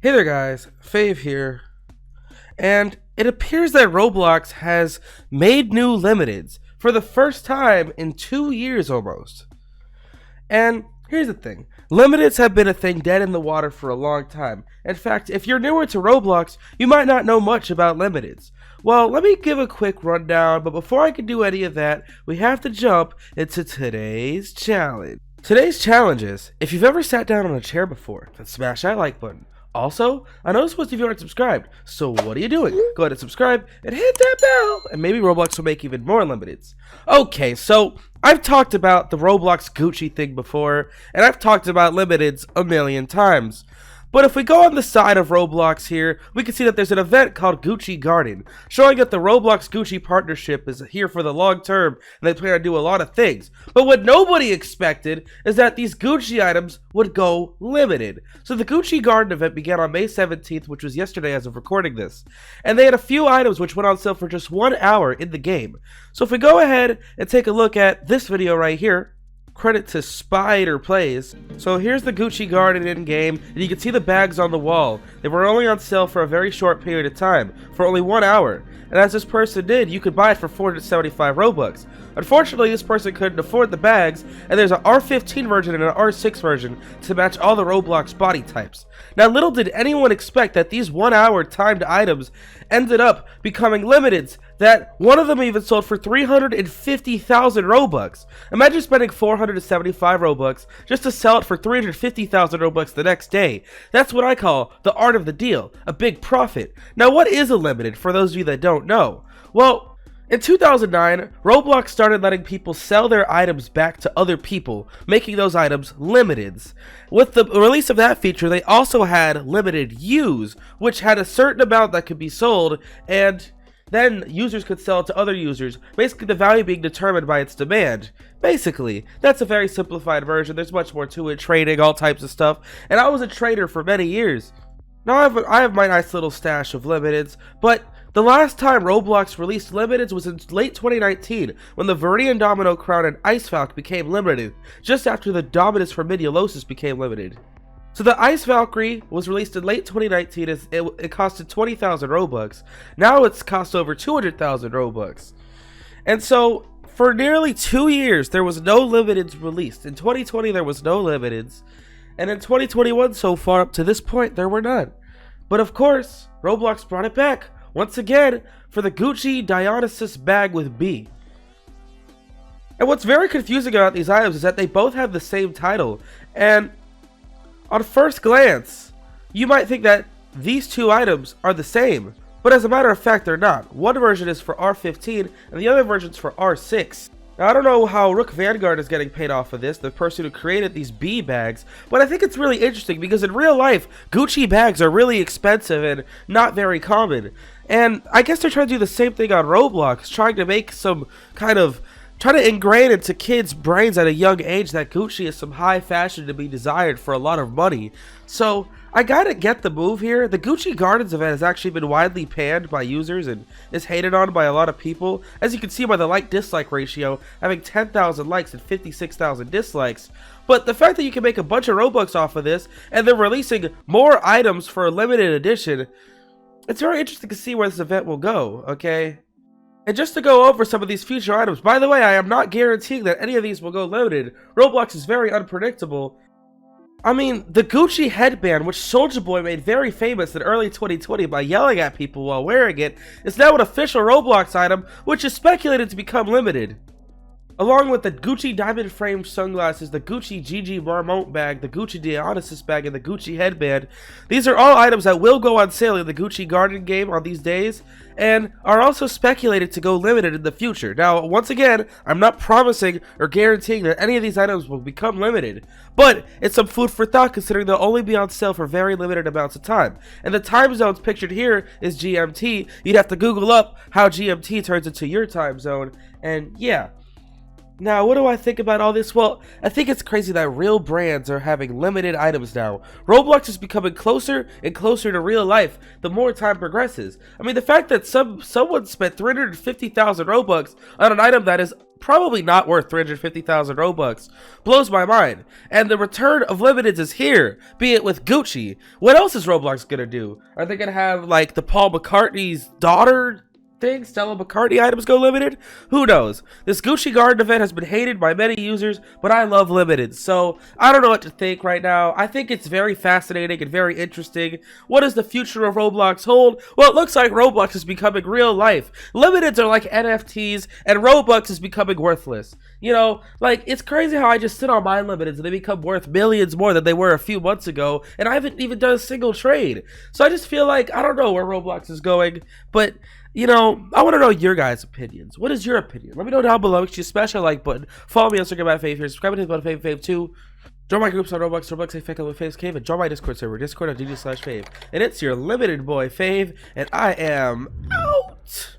Hey there guys, Fave here, and it appears that Roblox has made new limiteds for the first time in 2 years almost. And here's the thing, limiteds have been a thing dead in the water for a long time. In fact, if you're newer to Roblox, you might not know much about limiteds. Well, let me give a quick rundown, but before I can do any of that, we have to jump into today's challenge. Today's challenge is, if you've ever sat down on a chair before, then smash that like button. Also, I noticed most of you aren't subscribed, so what are you doing? Go ahead and subscribe and hit that bell, and maybe Roblox will make even more limiteds. Okay, so I've talked about the Roblox Gucci thing before, and I've talked about limiteds a million times. But if we go on the side of Roblox here, we can see that there's an event called Gucci Garden, showing that the Roblox Gucci partnership is here for the long term, and they plan to do a lot of things. But what nobody expected is that these Gucci items would go limited. So the Gucci Garden event began on May 17th, which was yesterday as of recording this. And they had a few items which went on sale for just 1 hour in the game. So if we go ahead and take a look at this video right here, credit to Spider Plays. So here's the Gucci Garden in game, and you can see the bags on the wall. They were only on sale for a very short period of time, for only 1 hour. And as this person did, you could buy it for 475 Robux. Unfortunately, this person couldn't afford the bags, and there's an R15 version and an R6 version to match all the Roblox body types. Now, little did anyone expect that these 1 hour timed items ended up becoming limiteds, that one of them even sold for 350,000 Robux. Imagine spending 475 Robux just to sell it for 350,000 Robux the next day. That's what I call the art of the deal, a big profit. Now, what is a limited, for those of you that don't know? Well, in 2009, Roblox started letting people sell their items back to other people, making those items limiteds. With the release of that feature, they also had limited use, which had a certain amount that could be sold, and then users could sell it to other users, basically the value being determined by its demand. Basically, that's a very simplified version. There's much more to it, trading, all types of stuff, and I was a trader for many years. Now I have my nice little stash of limiteds, but the last time Roblox released limiteds was in late 2019, when the Viridian Domino Crown and Ice Falcon became limited, just after the Dominus from Dionysus became limited. So the Ice Valkyrie was released in late 2019 as it costed 20,000 Robux. Now it's cost over 200,000 Robux. And so for nearly 2 years there was no limiteds released. In 2020 there was no limiteds. And in 2021 so far up to this point there were none. But of course, Roblox brought it back once again for the Gucci Dionysus Bag with B. And what's very confusing about these items is that they both have the same title, and on first glance, you might think that these two items are the same, but as a matter of fact, they're not. One version is for R15, and the other version is for R6. Now, I don't know how Rook Vanguard is getting paid off of this, the person who created these B bags, but I think it's really interesting because in real life, Gucci bags are really expensive and not very common. And I guess they're trying to do the same thing on Roblox, trying to make some kind of try to ingrain into kids' brains at a young age that Gucci is some high fashion to be desired for a lot of money. So I gotta get the move here. The Gucci Gardens event has actually been widely panned by users and is hated on by a lot of people, as you can see by the like-dislike ratio, having 10,000 likes and 56,000 dislikes. But the fact that you can make a bunch of Robux off of this, and they're releasing more items for a limited edition, it's very interesting to see where this event will go, okay? And just to go over some of these future items, by the way, I am not guaranteeing that any of these will go limited. Roblox is very unpredictable. I mean, the Gucci headband, which Soulja Boy made very famous in early 2020 by yelling at people while wearing it, is now an official Roblox item, which is speculated to become limited. Along with the Gucci diamond framed sunglasses, the Gucci Gigi Marmont bag, the Gucci Dionysus bag, and the Gucci headband. These are all items that will go on sale in the Gucci Garden game on these days, and are also speculated to go limited in the future. Now, once again, I'm not promising or guaranteeing that any of these items will become limited, but it's some food for thought considering they'll only be on sale for very limited amounts of time. And the time zones pictured here is GMT. You'd have to Google up how GMT turns into your time zone, and yeah. Now, what do I think about all this? Well, I think it's crazy that real brands are having limited items now. Roblox is becoming closer and closer to real life the more time progresses. I mean, the fact that someone spent 350,000 Robux on an item that is probably not worth 350,000 Robux blows my mind. And the return of limiteds is here, be it with Gucci. What else is Roblox gonna do? Are they gonna have like the Paul McCartney's daughter thing, Stella McCartney items go limited? Who knows? This Gucci Garden event has been hated by many users, but I love limited, so I don't know what to think right now. I think it's very fascinating and very interesting. What does the future of Roblox hold? Well, it looks like Roblox is becoming real life. Limiteds are like NFTs, and Robux is becoming worthless. You know, like, it's crazy how I just sit on my limiteds and they become worth millions more than they were a few months ago, and I haven't even done a single trade. So I just feel like, I don't know where Roblox is going, but you know, I want to know your guys' opinions. What is your opinion? Let me know down below. Make sure you smash that like button. Follow me on Instagram at Fave here. Subscribe to the button Fave 2. Join my groups on Roblox, Fake with Fave's Cave, and join my Discord server, Discord.gg/Fave. And it's your limited boy Fave, and I am out.